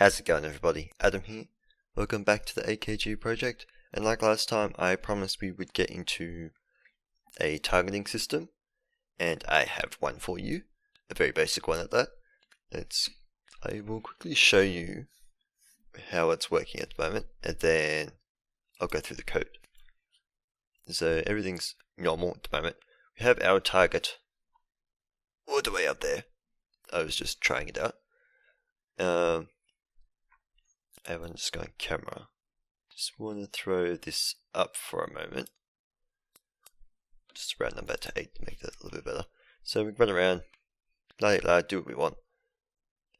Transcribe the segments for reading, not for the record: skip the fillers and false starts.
How's it going, everybody? Adam here. Welcome back to the AKG project, and like last time I promised we would get into a targeting system, and I have one for you, a very basic one at that. I will quickly show you how it's working at the moment, and then I'll go through the code. So everything's normal at the moment. We have our target all the way up there. I was just trying it out. Everyone's just going camera. Just want to throw this up for a moment. Just round number to 8 to make that a little bit better. So we run around, do what we want.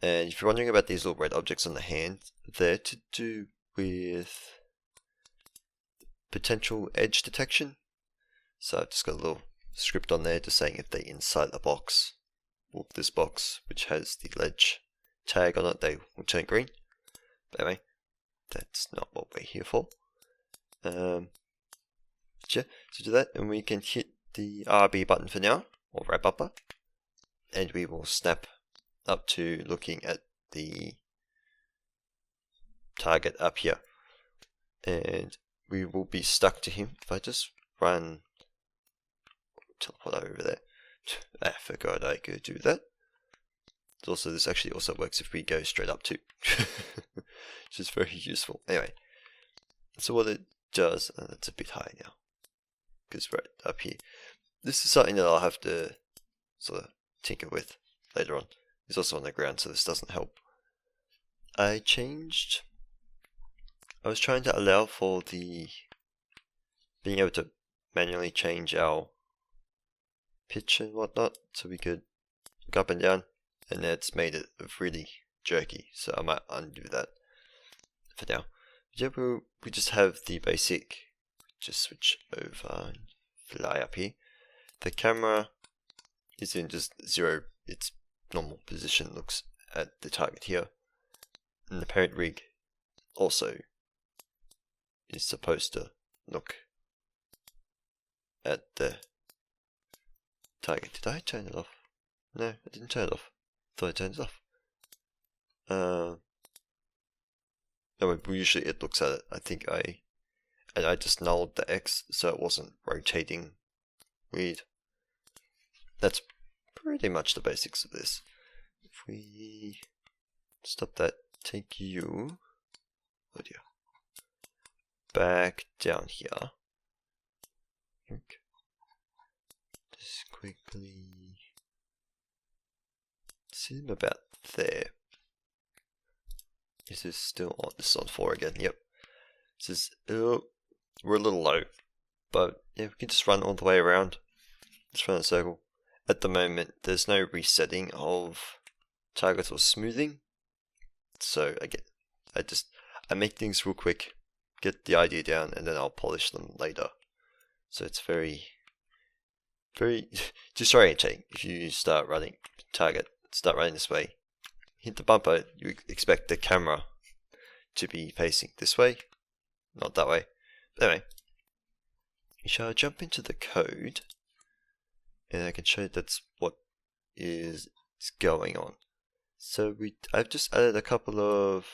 And if you're wondering about these little red objects on the hand, they're to do with potential edge detection. So I've just got a little script on there just saying if they're inside the box, or this box, which has the ledge tag on it, they will turn green. But anyway, that's not what we're here for. So do that, and we can hit the RB button for now, or right bumper, and we will snap up to looking at the target up here. And we will be stuck to him if I just run teleport over there. I forgot I could do that. Also, this actually also works if we go straight up too, which is very useful. Anyway, so what it does, and it's a bit high now, because right up here, this is something that I'll have to sort of tinker with later on. It's also on the ground, so this doesn't help. I was trying to allow for the being able to manually change our pitch and whatnot, so we could look up and down. And it's made it really jerky, so I might undo that for now. But yeah, we just have the basic, just switch over and fly up here. The camera is in just 0, its normal position, looks at the target here. And the parent rig also is supposed to look at the target. Did I turn it off? No, I didn't turn it off. I turned it off. No, usually it looks at it. I think I just nulled the X so it wasn't rotating weird. That's pretty much the basics of this. If we stop that, take you, oh dear, back down here. Just quickly. See him about there. Is this still on? This is on 4 again. Yep. This is we're a little low, but yeah, we can just run all the way around. Just run a circle. At the moment, there's no resetting of targets or smoothing. So again, I make things real quick, get the idea down, and then I'll polish them later. So it's very disorientating if you start running target. Start running this way, hit the bumper, you expect the camera to be facing this way, not that way. But anyway, we shall jump into the code, and I can show you that's what is going on. So I've just added a couple of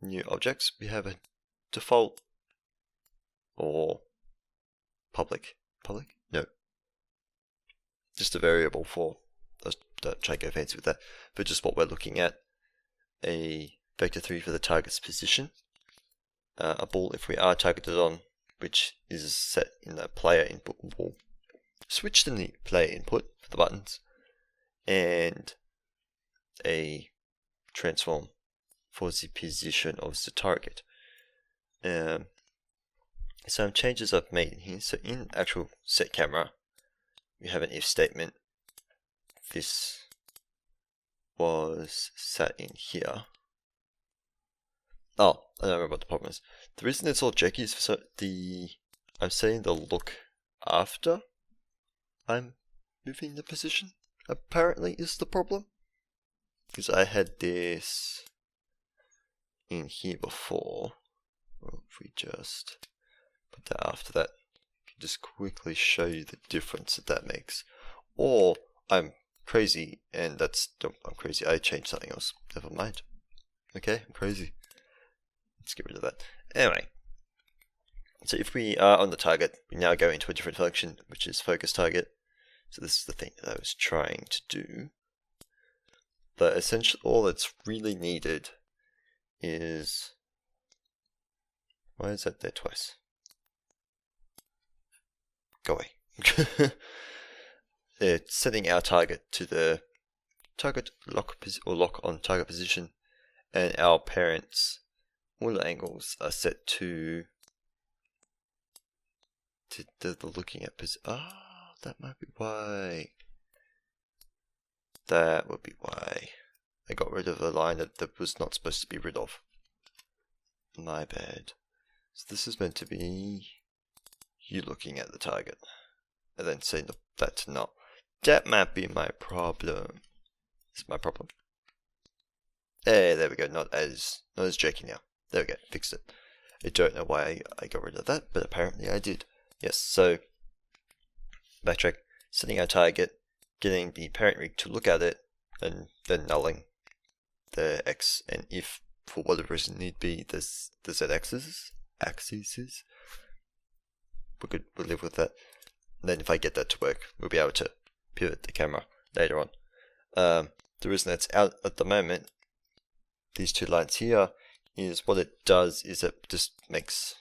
new objects. We have a default or public, no, just a variable for. Don't try to go fancy with that, but just what we're looking at, a vector3 for the target's position, a ball if we are targeted on, which is set in the player input ball, switched in the player input for the buttons, and a transform for the position of the target. Some changes I've made in here. So in actual set camera, we have an if statement. This was set in here. Oh, I don't know what the problem is. The reason it's all jerky is so I'm setting the look after I'm moving the position, apparently is the problem. Because I had this in here before. Well, if we just put that after that, I can just quickly show you the difference that makes. Or I'm crazy, and I'm crazy, I changed something else. Never mind. Okay, I'm crazy. Let's get rid of that. Anyway, so if we are on the target, we now go into a different function, which is focus target. So this is the thing that I was trying to do. But essentially all that's really needed is... Why is that there twice? Go away. It's setting our target to the target lock on target position, and our parents' Euler angles are set to the looking at position. Ah, that might be why. That would be why I got rid of a line that was not supposed to be rid of. My bad. So this is meant to be you looking at the target and then saying that to not. That might be my problem. Is it my problem? Hey, there we go. Not as jerky now. There we go. Fixed it. I don't know why I got rid of that, but apparently I did. Yes. So backtrack. Setting our target, getting the parent rig to look at it, and then nulling the X. And if for whatever reason need be the Z axis, we'll live with that. And then if I get that to work, we'll be able to pivot the camera later on. The reason that's out at the moment, these two lines here, is what it does is it just makes,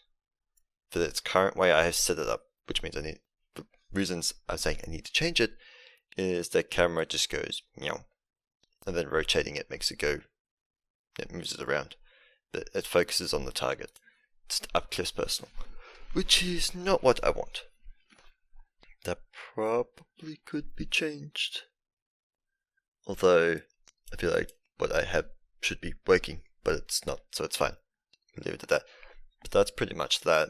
for its current way I have set it up, which means the reasons I'm saying I need to change it is the camera just goes meow, and then rotating it makes it go, it moves it around, but it focuses on the target. It's up close personal, which is not what I want. That probably could be changed. Although I feel like what I have should be working, but it's not, so it's fine. We'll leave it at that. But that's pretty much that.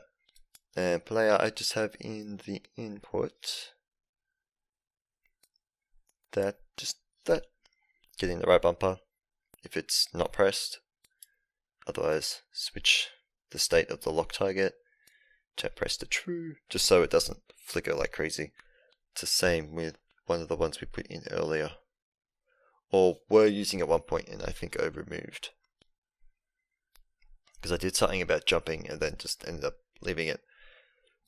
And player I just have in the input. That. Getting the right bumper if it's not pressed. Otherwise, switch the state of the lock target to press to true, just so it doesn't flicker like crazy. It's the same with one of the ones we put in earlier, or were using at one point and I think I removed, because I did something about jumping and then just ended up leaving it.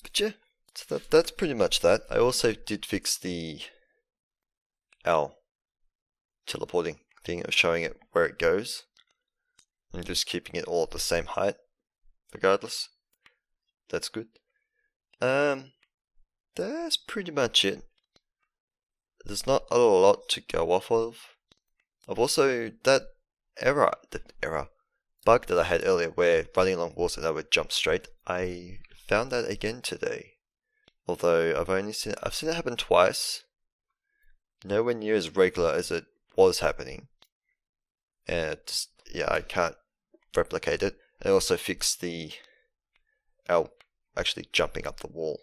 But yeah, so that's pretty much that. I also did fix the owl teleporting thing of showing it where it goes and just keeping it all at the same height regardless. That's good. That's pretty much it. There's not a lot to go off of. I've also, that bug that I had earlier where running along walls and I would jump straight, I found that again today. Although I've seen it happen twice. Nowhere near as regular as it was happening. And just, yeah, I can't replicate it. I also fixed the owl actually jumping up the wall,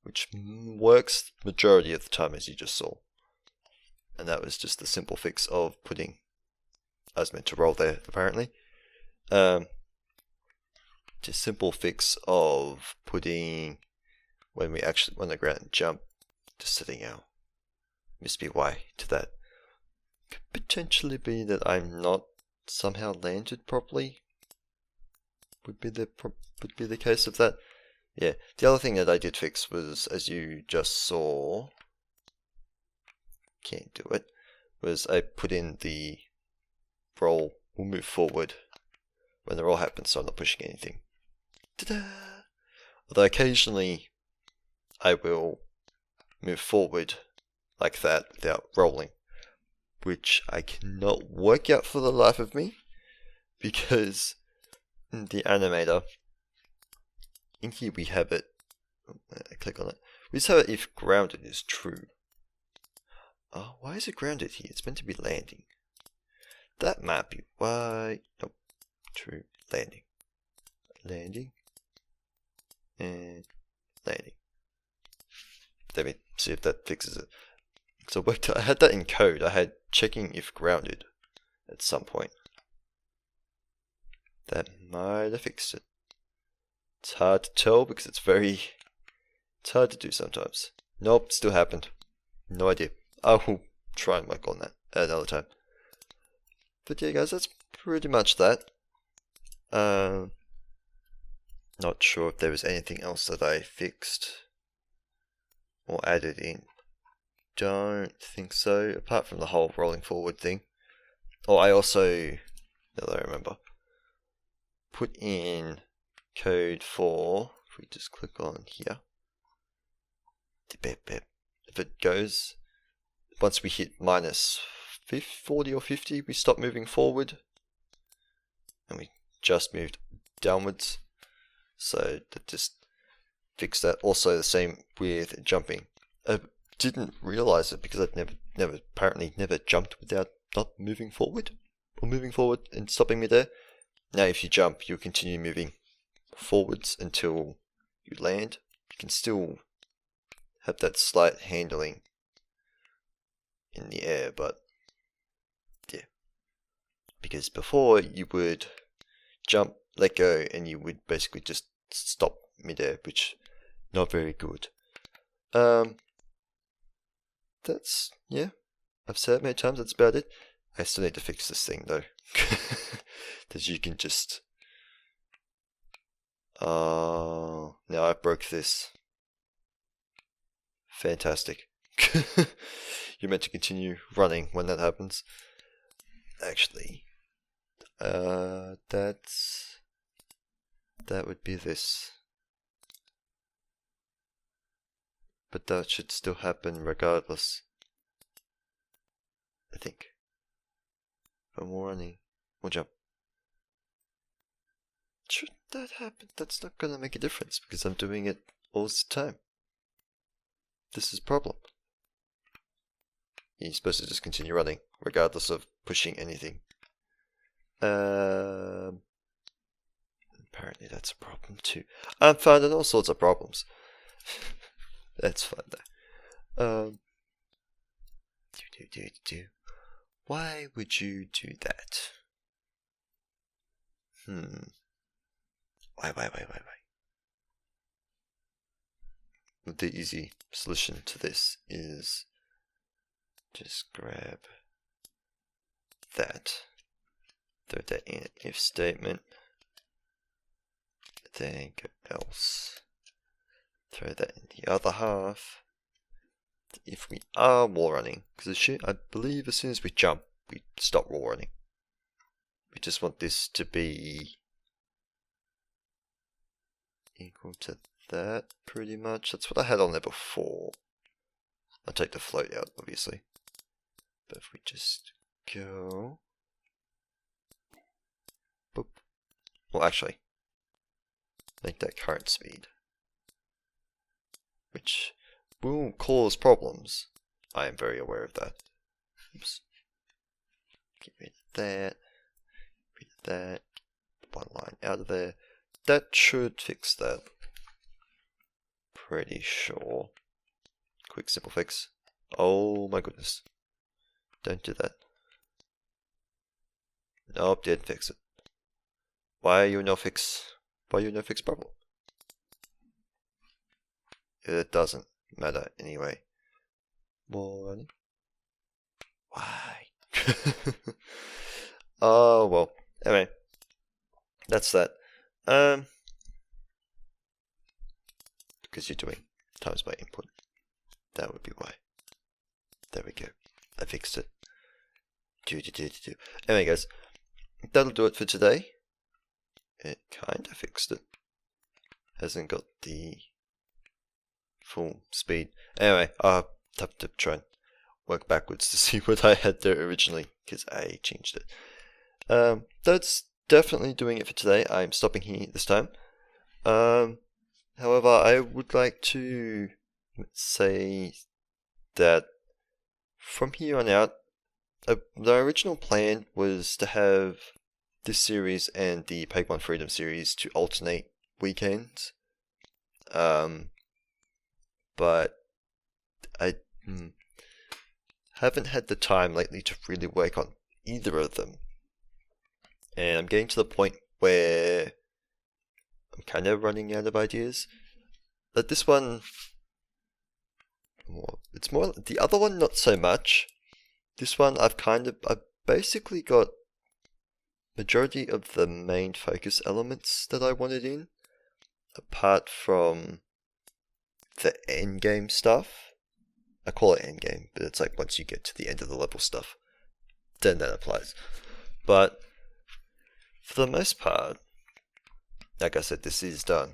which works majority of the time, as you just saw. And that was just the simple fix of putting, I was meant to roll there apparently. Just simple fix of putting, when the ground jump, just setting out. Must be why to that. Could potentially be that I'm not somehow landed properly. Would be the case of that. Yeah, the other thing that I did fix was, as you just saw, can't do it, was I put in the roll will move forward when the roll happens, so I'm not pushing anything. Ta-da! Although occasionally I will move forward like that without rolling, which I cannot work out for the life of me, because in the animator, in here we have it, I click on it, we just have it if grounded is true. Oh, why is it grounded here? It's meant to be landing. That might be why. Nope. True. Landing. Landing. And landing. Let me see if that fixes it. So I had that in code. I had checking if grounded at some point. That might have fixed it. It's hard to tell because it's hard to do sometimes. Nope, still happened. No idea. I will try and work on that at another time. But yeah guys, that's pretty much that. Not sure if there was anything else that I fixed or added in. Don't think so, apart from the whole rolling forward thing. Oh, I also, now that I remember, put in code for, if we just click on here, if it goes, once we hit minus 40 or 50, we stop moving forward, and we just moved downwards. So that just fixed that. Also the same with jumping. I didn't realize it because I'd apparently never jumped without not moving forward, or moving forward and stopping me there. Now if you jump, you'll continue moving forwards until you land. You can still have that slight handling in the air, but yeah. Because before you would jump, let go, and you would basically just stop midair, which not very good. That's, yeah, I've said it many times, that's about it. I still need to fix this thing though. That you can just, now I broke this. Fantastic. You're meant to continue running when that happens. Actually, that would be this. But that should still happen regardless. I think. But more running. More jump. Should that happen? That's not gonna make a difference because I'm doing it all the time. This is a problem. You're supposed to just continue running regardless of pushing anything. Apparently that's a problem too. I'm finding all sorts of problems. That's fun though. Why would you do that? Why? The easy solution to this is just grab that, throw that in an if statement, then go else. Throw that in the other half. If we are wall running, because I believe as soon as we jump, we stop wall running. We just want this to be equal to that, pretty much. That's what I had on there before. I'll take the float out, obviously. But if we just go, boop. Well, actually, make that current speed, which will cause problems. I am very aware of that. Oops. Get rid of that. Rid of that. One line out of there. That should fix that. Pretty sure. Quick simple fix. Oh my goodness. Don't do that. Nope, didn't fix it. Why are you no fix? Why are you no fix problem? It doesn't matter anyway. One. Why? Oh well. Anyway, that's that. Because you're doing times by input. That would be why. There we go. I fixed it. Anyway, guys, that'll do it for today. It kinda fixed it. Hasn't got the full speed. Anyway, I'll have to try and work backwards to see what I had there originally, because I changed it. That's definitely doing it for today. I'm stopping here this time. However, I would like to say that from here on out, the original plan was to have this series and the Project1 Freedom series to alternate weekends. But I haven't had the time lately to really work on either of them. And I'm getting to the point where I'm kind of running out of ideas. But this one, it's more, the other one not so much. This one I've basically got majority of the main focus elements that I wanted in, apart from the end game stuff. I call it end game, but it's like once you get to the end of the level stuff, then that applies. But for the most part, like I said, this is done.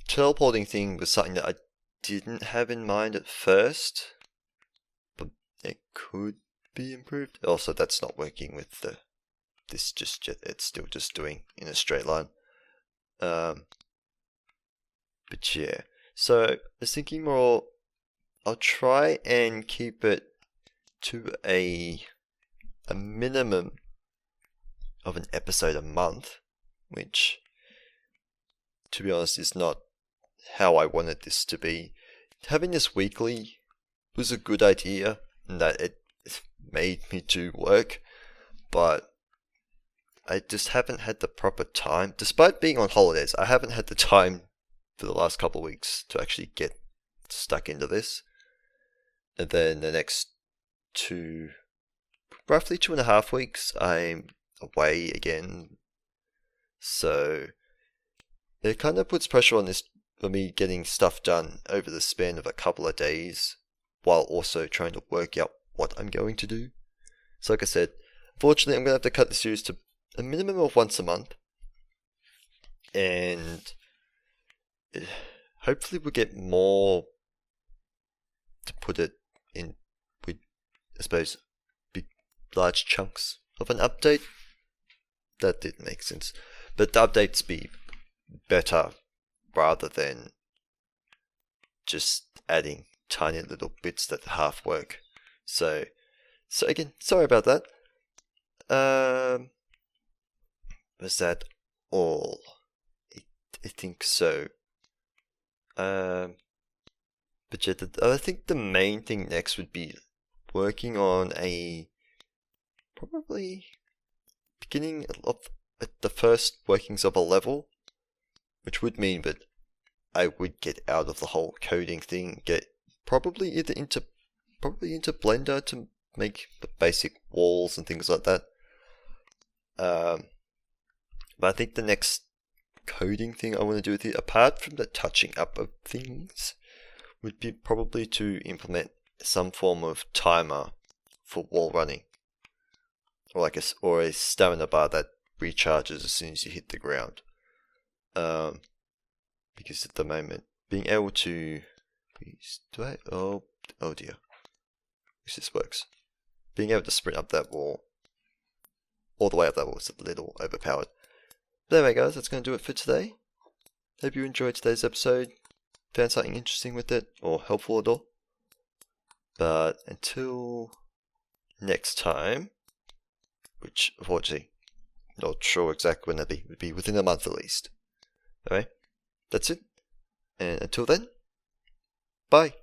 Teleporting thing was something that I didn't have in mind at first, but it could be improved. Also, that's not working with this just yet. It's still just doing in a straight line. But yeah, so I was thinking more, I'll try and keep it to a minimum of an episode a month, which, to be honest, is not how I wanted this to be. Having this weekly was a good idea, in that it made me do work, but I just haven't had the proper time. Despite being on holidays, I haven't had the time for the last couple of weeks to actually get stuck into this. And then the next roughly 2.5 weeks, I'm away again. So it kind of puts pressure on this for me getting stuff done over the span of a couple of days, while also trying to work out what I'm going to do. So like I said, unfortunately I'm going to have to cut the series to a minimum of once a month, and hopefully we'll get more to put it in with, I suppose, big large chunks of an update. That didn't make sense, but the updates be better rather than just adding tiny little bits that half work. So again, sorry about that. Was that all? I think so. But yeah, I think the main thing next would be working on probably beginning of the first workings of a level, which would mean that I would get out of the whole coding thing, get probably into Blender to make the basic walls and things like that. But I think the next coding thing I want to do with it, apart from the touching up of things, would be probably to implement some form of timer for wall running, or a stamina bar that recharges as soon as you hit the ground. Because at the moment, being able to, oh dear, this works. Being able to sprint up that wall, all the way up that wall, is a little overpowered. But anyway guys, that's going to do it for today. Hope you enjoyed today's episode, found something interesting with it, or helpful at all. But until next time, which unfortunately, not sure exactly when it'll be, would be within a month at least. Alright, that's it, and until then, bye!